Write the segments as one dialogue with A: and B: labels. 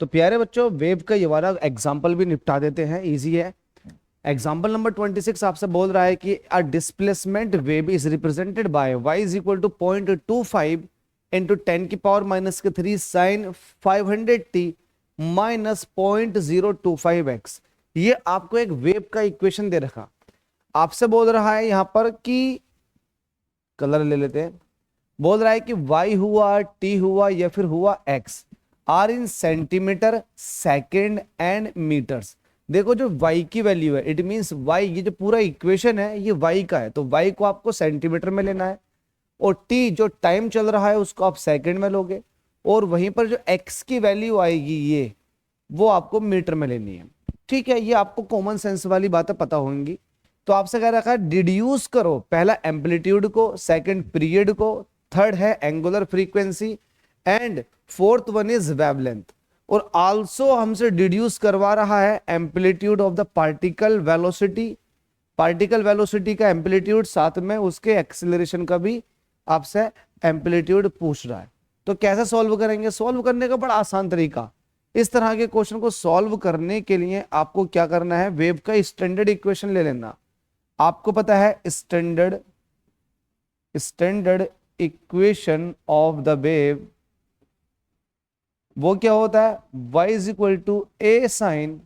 A: तो प्यारे बच्चों वेव का ये वाला एग्जाम्पल भी निपटा देते हैं, इजी है। एग्जाम्पल नंबर 26 आपसे बोल रहा है कि a displacement wave is represented by y is equal to 0.25 into 10⁻³ sine 500t minus 0.025x। ये आपको एक वेव का इक्वेशन दे रखा, आपसे बोल रहा है यहां पर कि कलर ले लेते हैं, बोल रहा है कि y हुआ, t हुआ या फिर हुआ x are in centimetre second and metres. देखो जो y की वैल्यू है, इट मींस y, ये जो पूरा इक्वेशन है ये y का है, तो y को आपको सेंटीमीटर में लेना है, और t जो टाइम चल रहा है उसको आप सेकंड में लोगे, और वहीं पर जो x की वैल्यू आएगी ये वो आपको मीटर में लेनी है। ठीक है, ये आपको कॉमन सेंस वाली बातें पता होंगी। तो आपसे कह रखा है डिड्यूस करो, पहला एम्पलीट्यूड को, सेकंड पीरियड को, थर्ड है angular frequency, and fourth one is wavelength. और आल्सो हमसे डिड्यूस करवा रहा है amplitude of the particle velocity, particle velocity का एम्पलीट्यूड, साथ में उसके एक्सीलरेशन का भी आपसे एम्पलीट्यूड पूछ रहा है। तो कैसे सॉल्व करेंगे? सॉल्व करने का बड़ा आसान तरीका, इस तरह के क्वेश्चन को सॉल्व करने के लिए आपको क्या करना है, वेव का स्टैंडर्ड इक्वेशन ले लेना। आपको पता है standard equation of the wave वो क्या होता है, y is equal to a sine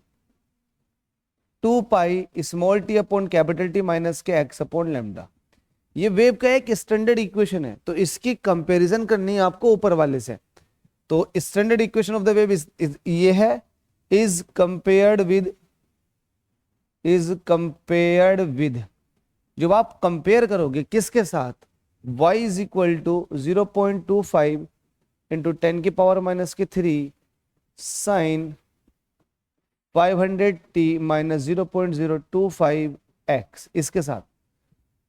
A: 2 pi small t upon capital T minus के x अपॉन लैम्डा। ये वेव का एक स्टैंडर्ड इक्वेशन है, तो इसकी कंपैरिजन करनी है आपको ऊपर वाले से। तो standard equation of the wave ये है, इज कंपेयर्ड विद, जब आप कंपेयर करोगे किसके साथ, y is equal to 0.25 into 10⁻³ sine 500t minus 0.025x इसके साथ।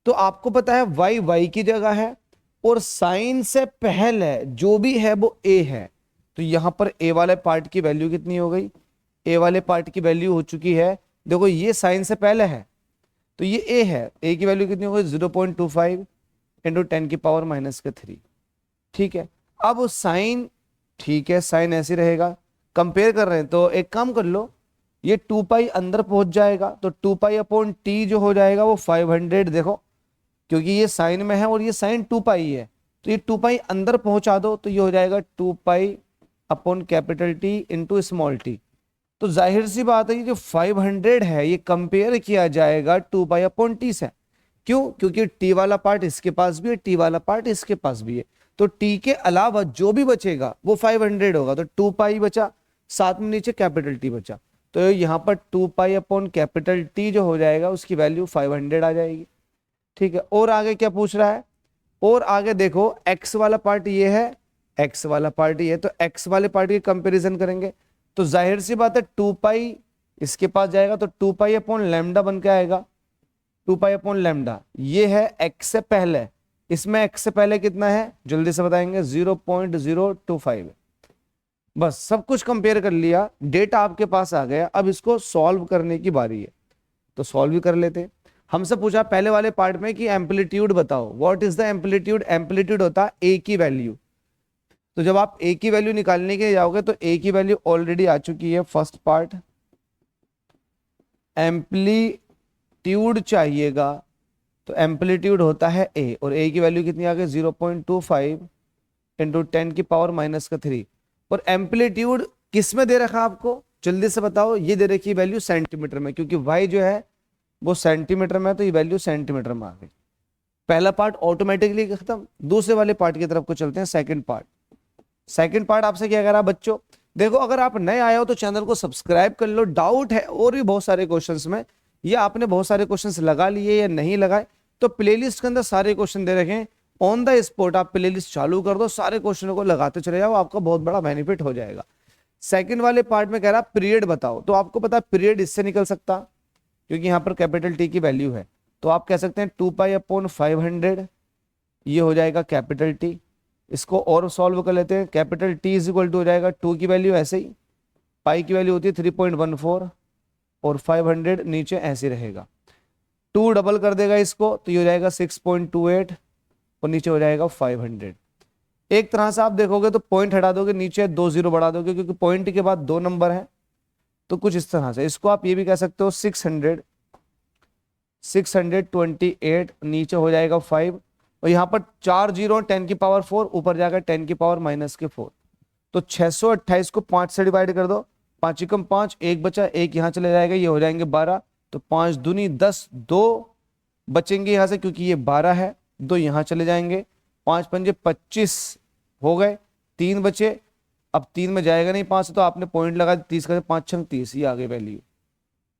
A: तो आपको पता है y की जगह है, और साइन से पहले जो भी है वो a है, तो यहां पर a वाले पार्ट की वैल्यू कितनी हो गई, a वाले पार्ट की वैल्यू हो चुकी है, देखो ये साइन से पहले है तो ये a है, a की वैल्यू कितनी हो गई 0.25 इंटू 10⁻³ ठीक है। अब साइन, ठीक है साइन ऐसे रहेगा, कंपेयर कर रहे हैं तो एक काम कर लो, ये 2 पाई अंदर पहुंच जाएगा, तो 2 पाई अपॉन टी जो हो जाएगा वो 500, देखो क्योंकि ये साइन में है और ये साइन 2 पाई है, तो ये 2 पाई अंदर पहुंचा दो तो ये हो जाएगा 2 pi upon capital T into small T. तो जाहिर सी बात है ये जो 500 है ये कंपेयर किया जाएगा 2 पाई अपॉन टी से। क्यों? क्योंकि टी वाला पार्ट इसके पास भी है, टी वाला पार्ट इसके पास भी है, तो टी के अलावा जो भी बचेगा वो 500 होगा, तो 2 पाई बचा, साथ में नीचे कैपिटल टी बचा, तो यहां पर 2 पाई अपॉन कैपिटल टी जो हो जाएगा उसकी वैल्यू 500 आ जाएगी। ठीक है, और आगे क्या पूछ रहा है, और आगे देखो x वाला पार्ट ये है, x वाला पार्ट ये है, तो x वाले पार्ट की कंपेरिजन करेंगे तो जाहिर सी बात है 2 पाई इसके पास जाएगा, तो 2 पाई अपॉन लैम्डा बन के आएगा, 2 पाई अपॉन लैम्डा, ये है x से पहले, इसमें x से पहले कितना है जल्दी से बताएंगे, 0.025। बस सब कुछ कंपेयर कर लिया, डेटा आपके पास आ गया, अब इसको सॉल्व करने की बारी है, तो सॉल्व भी कर लेते हैं। हमसे पूछा पहले वाले पार्ट में कि एम्पलीट्यूड बताओ, what is the amplitude, amplitude होता है a की वैल्यू, तो जब आप a की वैल्यू निकालने के लिए जाओगे तो a की वैल्यू ऑलरेडी आ चुकी है, फर्स्ट पार्ट एम्पलीट्यूड चाहिएगा, तो एम्पलीट्यूड होता है a, और a की वैल्यू कितनी आ गई 0.25 इंटू 10⁻³ और एम्पलीट्यूड किस में दे रखा आपको जल्दी से बताओ, ये दे रखी वैल्यू सेंटीमीटर में, क्योंकि y जो है वो सेंटीमीटर में है तो ये वैल्यू सेंटीमीटर में आ गई। पहला पार्ट ऑटोमेटिकली खत्म, दूसरे वाले पार्ट की तरफ को चलते हैं, सेकंड पार्ट। सेकंड पार्ट आपसे क्या करा बच्चों, देखो अगर आप नए आए हो तो चैनल को सब्सक्राइब कर लो, डाउट है और भी बहुत सारे क्वेश्चंस में, या आपने बहुत सारे क्वेश्चंस लगा लिए या नहीं लगाए, तो प्लेलिस्ट के अंदर सारे क्वेश्चन दे रखे हैं, ऑन द स्पॉट आप प्लेलिस्ट चालू कर दो, सारे क्वेश्चनों को लगाते चले जाओ, आपका बहुत बड़ा बेनिफिट हो जाएगा। सेकंड वाले पार्ट में कह रहा पीरियड बताओ, तो आपको पता है पीरियड इससे निकल सकता, क्योंकि यहां पर कैपिटल टी की वैल्यू है, तो आप कह सकते हैं 2 पाई अपॉन 500, ये हो जाएगा कैपिटल टी। इसको और सॉल्व कर लेते हैं, capital T is equal to हो जाएगा 2 की वैल्यू ऐसे ही, पाई की वैल्यू होती है 3.14 और 500 नीचे ऐसे रहेगा, 2 डबल कर देगा इसको तो ये हो जाएगा 6.28 और नीचे हो जाएगा 500। एक तरह से आप देखोगे तो पॉइंट हटा दोगे, नीचे 2 जीरो बढ़ा दोगे, क्योंकि पॉइंट के बाद 2 नंबर है। तो कुछ इस तरह से इसको आप ये भी कह सकते हो 628, नीचे हो जाएगा 5, और यहाँ पर 4 जीरो 10 की पावर 4, ऊपर जाकर 10 की पावर -4। तो 628 को 5 से डिवाइड कर दो, 5 एकम 5, एक बचा, एक यहाँ चले जाएगा, ये हो जाएंगे 12। तो 5 दूनी 10, 2 बचेंगे यहाँ से क्योंकि ये 12 है, 2 यहाँ चले जाएंगे, 5 पंजे 25 हो गए, 3 बचे। अब 3 में जाएगा नहीं 5, तो आपने पॉइंट लगा 30 का, 5 छंग 30, ये आगे वैल्यू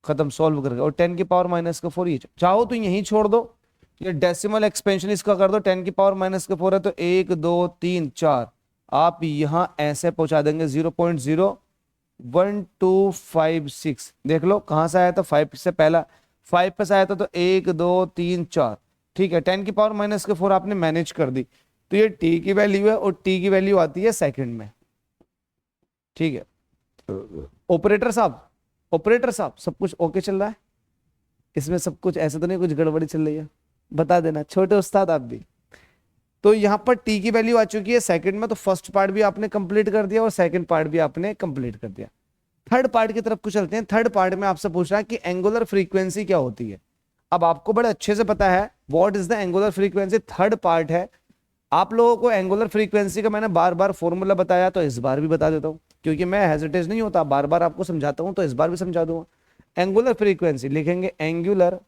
A: खत्म, सॉल्व करके। और 10 की पावर -4, ये चाहो तो यहीं छोड़ दो, ये डेसिमल एक्सपेंशन इसका कर दो, 10 की पावर -4 है तो 1 2 3 4, आप यहां ऐसे पहुंचा देंगे 0.01256। देख लो कहां से आया था, 5 से पहला, 5 पे से आया था, तो 1 2 3 4, ठीक है। 10 की पावर -4 आपने मैनेज कर दी, तो ये टी की वैल्यू है, और टी की वैल्यू आती है सेकंड में, ठीक है। ऑपरेटर साहब, ऑपरेटर साहब, सब कुछ ओके चल रहा है इसमें? सब कुछ ऐसा तो नहीं कुछ गड़बड़ी चल रही है? बता देना, छोटे उस्ताद आप भी। तो यहाँ पर टी की वैल्यू आ चुकी है सेकंड में, तो फर्स्ट पार्ट भी आपने कंप्लीट कर दिया और सेकंड पार्ट भी आपने कंप्लीट कर दिया। थर्ड पार्ट की तरफ को चलते हैं। थर्ड पार्ट में आपसे पूछ रहा है कि एंगुलर फ्रीक्वेंसी क्या होती है। अब आपको बड़े अच्छे से पता है what is the angular frequency, third part है। आप लोगों को एंगुलर फ्रीक्वेंसी का मैंने बार बार फॉर्मूला बताया, तो इस बार भी बता देता हूं, क्योंकि मैं हेजिटेट नहीं होता, बार बार आपको समझाता हूं, तो इस बार भी समझा दूंगा। एंगुलर फ्रीक्वेंसी लिखेंगे, एंगुलर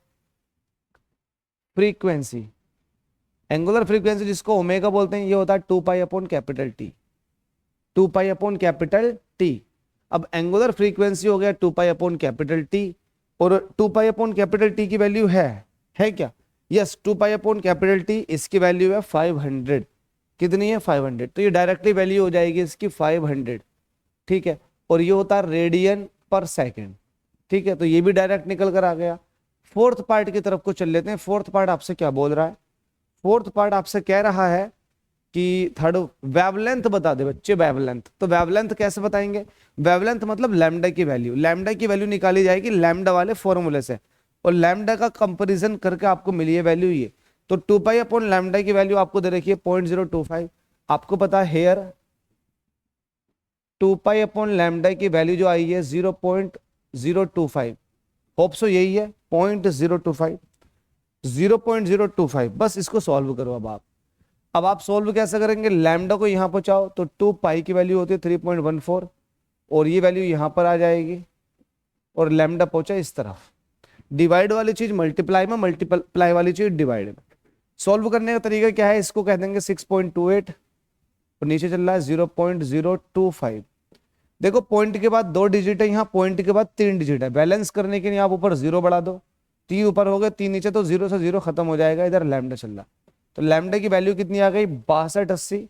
A: फ्रीक्वेंसी, एंगुलर फ्रीक्वेंसी जिसको ओमेगा बोलते हैं, ये होता है 2π/T, 2π/T। अब एंगुलर फ्रीक्वेंसी हो गया 2π/T, और 2π/T की वैल्यू है क्या? यस, 2π/T, इसकी वैल्यू है 500। कितनी है? 500। तो ये डायरेक्टली वैल्यू हो जाएगी इसकी 500, ठीक है। और ये होता है रेडियन पर सेकेंड, ठीक है। तो ये भी डायरेक्ट निकल कर आ गया। फोर्थ पार्ट की तरफ को चल लेते हैं। फोर्थ पार्ट आपसे क्या बोल रहा है? फोर्थ पार्ट आपसे कह रहा है कि थर्ड वेवलेंथ बता दे बच्चे, वेवलेंथ। तो वेवलेंथ कैसे बताएंगे? वेवलेंथ मतलब लैम्डा की वैल्यू, लैम्डा की वैल्यू निकाली जाएगी लैम्डा वाले फॉर्मूले से, और लैम्डा का कंपैरिजन करके आपको मिली है वैल्यू ये। तो 2π/λ की वैल्यू आपको दे रखी है 0.025। आपको पता है हेयर 2π/λ की वैल्यू जो आई है 0.025, होप सो यही है 0.025, 0.025। बस इसको सॉल्व करो। अब आप सॉल्व कैसे करेंगे? लैम्डा को यहां पहुंचाओ, तो 2π की वैल्यू होती है 3.14, और ये वैल्यू यहां पर आ जाएगी, और लैम्डा पहुंचा इस तरफ। डिवाइड वाली चीज मल्टीप्लाई में, मल्टीप्लाई वाली चीज डिवाइड में। सॉल्व करने का तरीका क्या है? इसको कह देंगे 6.28, और नीचे चल रहा है 0.025। देखो पॉइंट के बाद 2 डिजिट है, यहाँ पॉइंट के बाद 3 डिजिट है। बैलेंस करने के लिए आप ऊपर 0 बढ़ा दो, 3 ऊपर हो गए 3 नीचे, तो 0 से 0 खत्म हो जाएगा। इधर लैम्डा चल रहा, तो लैम्डा की वैल्यू कितनी आ गई? 6280,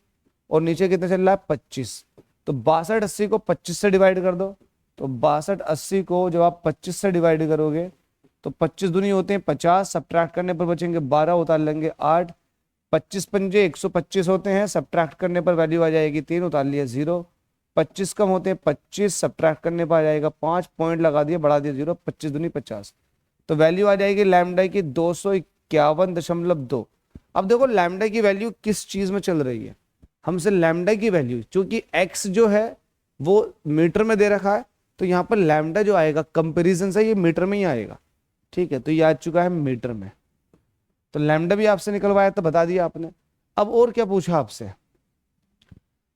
A: और नीचे कितने चल रहा है? 25। तो 6280 को 25 से डिवाइड कर दो, तो 6280 को जब आप 25 से डिवाइड करोगे तो 25 दूनी होते हैं 50, सब्ट्रैक्ट करने पर बचेंगे 12, उतार लेंगे 8, 25 पंजे 125 होते हैं, सब्ट्रैक्ट करने पर वैल्यू आ जाएगी 3, उतार लिया 0, 25 कम होते हैं 25, सब्ट्रैक्ट करने पर आ जाएगा 5, पॉइंट लगा दिया, बढ़ा दिया 0, 25 दूनी 50, तो वैल्यू आ जाएगी लैम्डा की 251.2। अब देखो लैम्डा की वैल्यू किस चीज में चल रही है? हमसे लैम्डा की वैल्यू, क्योंकि एक्स जो है वो मीटर में दे रखा है, तो यहाँ पर लैम्डा जो आएगा कंपैरिजन से ये मीटर में ही आएगा, ठीक है। तो ये आ चुका है मीटर में, तो लैम्डा भी आपसे निकलवाया तो बता दिया आपने। अब और क्या पूछा आपसे?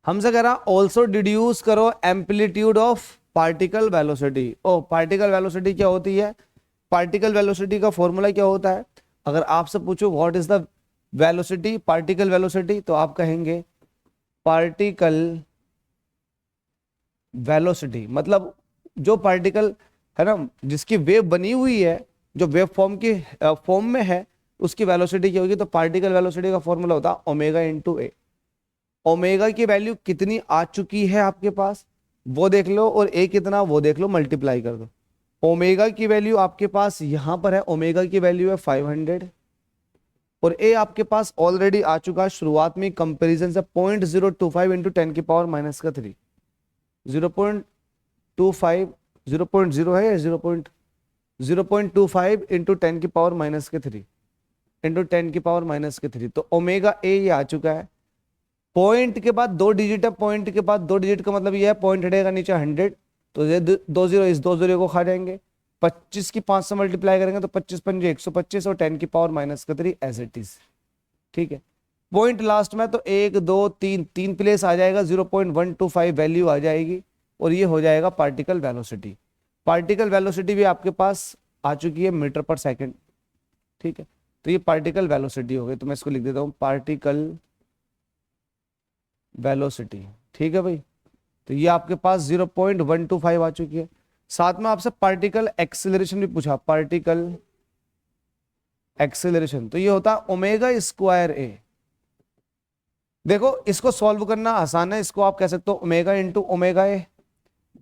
A: हमसे कह रहा ऑल्सो डिड्यूस करो एम्पलीट्यूड ऑफ पार्टिकल वेलोसिटी। ओ, पार्टिकल वेलोसिटी क्या होती है? पार्टिकल वेलोसिटी का फॉर्मूला क्या होता है? अगर आपसे पूछो what is the velocity, particle velocity, तो आप कहेंगे पार्टिकल वेलोसिटी मतलब जो पार्टिकल है ना, जिसकी वेव बनी हुई है, जो वेव फॉर्म की फॉर्म में है, उसकी वेलोसिटी क्या होगी? तो पार्टिकल वेलोसिटी का फॉर्मूला होता है ओमेगा इंटू ए। ओमेगा की वैल्यू कितनी आ चुकी है आपके पास वो देख लो, और ए कितना वो देख लो, मल्टीप्लाई कर दो। ओमेगा की वैल्यू आपके पास यहां पर है, ओमेगा की वैल्यू है 500, और ए आपके पास ऑलरेडी आ चुका है शुरुआत में कंपैरिजन से 0.025 इंटू 10 की पावर -3, 0.25, 0.0 है या 0.25 इंटू 10 की पावर -3 इंटू 10 की पावर -3। तो ओमेगा ए ये आ चुका है, पॉइंट के बाद 2 डिजिट है, पॉइंट के बाद 2 डिजिट का मतलब ये है पॉइंट हटेगा नीचे 100, तो ये 2 0 इस 2 0 को खा जाएंगे। 25 की 5 से मल्टीप्लाई करेंगे तो 25 पंजे 125 और 10 की पावर -3 एज इट इज। ठीक है, पॉइंट लास्ट में तो 1 2 3 3 प्लेस आ जाएगा, 0.125 वैल्यू आ जाएगी और ये हो जाएगा पार्टिकल वेलोसिटी। पार्टिकल वेलोसिटी भी आपके पास आ चुकी है मीटर पर सेकंड। ठीक है, तो ये पार्टिकल वेलोसिटी हो गई, तो मैं इसको लिख देता हूं पार्टिकल वेलोसिटी। ठीक है भाई, तो ये आपके पास 0.125 आ चुकी है। साथ में आपसे पार्टिकल एक्सेलरेशन भी पूछा, पार्टिकल एक्सेलरेशन, तो ये होता है ओमेगा स्क्वायर ए। देखो इसको सॉल्व करना आसान है, इसको आप कह सकते हो omega into omega A.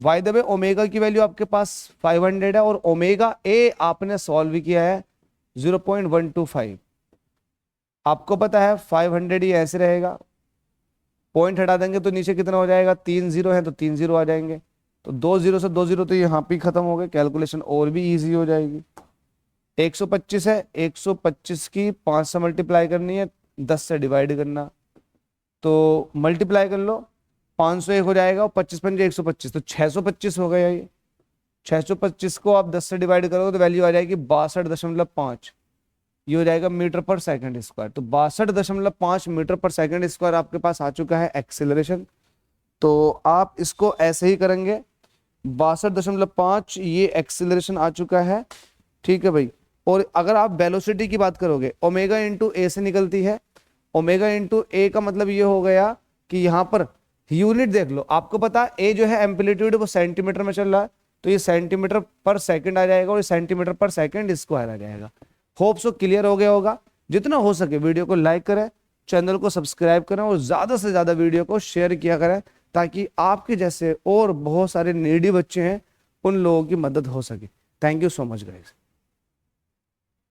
A: By the way omega की वैल्यू आपके पास 500 है और ओमेगा ए आपने सॉल्व किया है 0.125। आपको पता है 500 ही ऐसे रहेगा, पॉइंट हटा देंगे तो नीचे कितना हो जाएगा, 3 0 है तो 3 0 आ जाएंगे, तो 2 0 से 2 0 तो यहाँ पे खत्म हो गए, कैलकुलेशन और भी इजी हो जाएगी। 125 है, 125 की 5 से मल्टीप्लाई करनी है, 10 से डिवाइड करना, तो मल्टीप्लाई कर लो, 501 हो जाएगा और 25 पंजे 125, तो 625 हो गया ये। 625 को आप 10 से डिवाइड करोगे तो वैल्यू आ जाएगी 62.5, ये हो जाएगा मीटर पर सेकंड स्क्वायर। तो 62.5 मीटर पर सेकंड स्क्वायर आपके पास आ चुका है एक्सेलरेशन। तो आप इसको ऐसे ही करेंगे, 62.5 ये एक्सेलरेशन आ चुका है। ठीक है भाई, और अगर आप वेलोसिटी की बात करोगे, ओमेगा इंटू ए से निकलती है, ओमेगा इंटू ए का मतलब ये हो गया कि यहाँ पर यूनिट देख लो, आपको पता है ए जो है एम्पलीट्यूड वो सेंटीमीटर में चल रहा है, तो ये सेंटीमीटर पर सेकंड आ जाएगा और ये सेंटीमीटर पर सेकंड स्क्वायर आ जाएगा। होप सो क्लियर हो गया होगा। जितना हो सके वीडियो को लाइक करें, चैनल को सब्सक्राइब करें और ज्यादा से ज्यादा वीडियो को शेयर किया करें, ताकि आपके जैसे और बहुत सारे नीडी बच्चे हैं उन लोगों की मदद हो सके। Thank you so much guys.